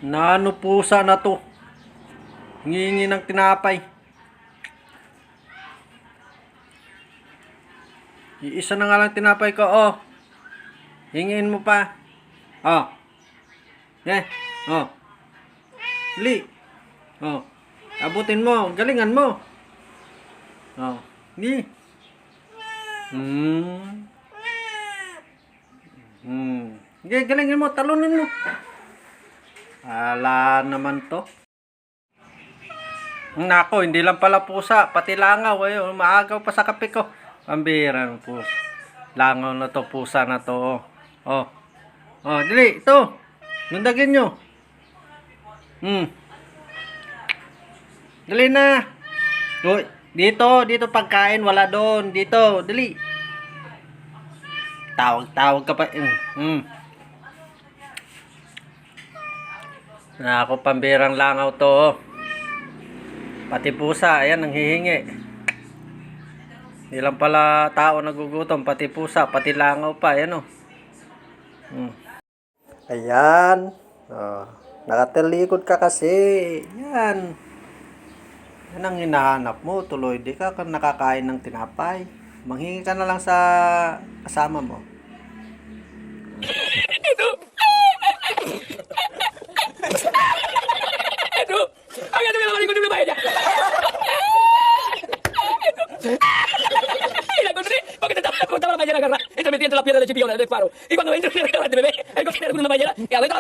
Nano pusa na to. Hingi ng tinapay. Iisa na nga lang tinapay ko, oh. Hingin mo pa. Oh. Oh. Li. Oh. Abutin mo, galingan mo. Oh. Ni. Galingan mo, talunin mo. Ala naman to. Nako, hindi lang pala pusa, pati langaw. Ayun, maagaw pa sa kape ko. Pambira ng pusa. Langaw na to, pusa na to. Oh. Oh, dali, ito. Nundagin nyo. Dali na. Uy, dito pagkain, wala doon. Dito, dali. Tawag ka pa. Nako, pambirang langaw to. Pati pusa, ayan, nanghihingi. Hindi lang pala tao nagugutom, pati pusa, pati langaw pa, ayan o. Ayan. Oh, nakatalikod ka kasi. Yan. Yan ang hinahanap mo. Tuloy, di ka nakakain ng tinapay. Manghingi ka na lang sa kasama mo. Mañana agarra, entra metiendo la pierna del chipión del faro. Y cuando entra, de bebé, el cochinero con una bañera, y a ver,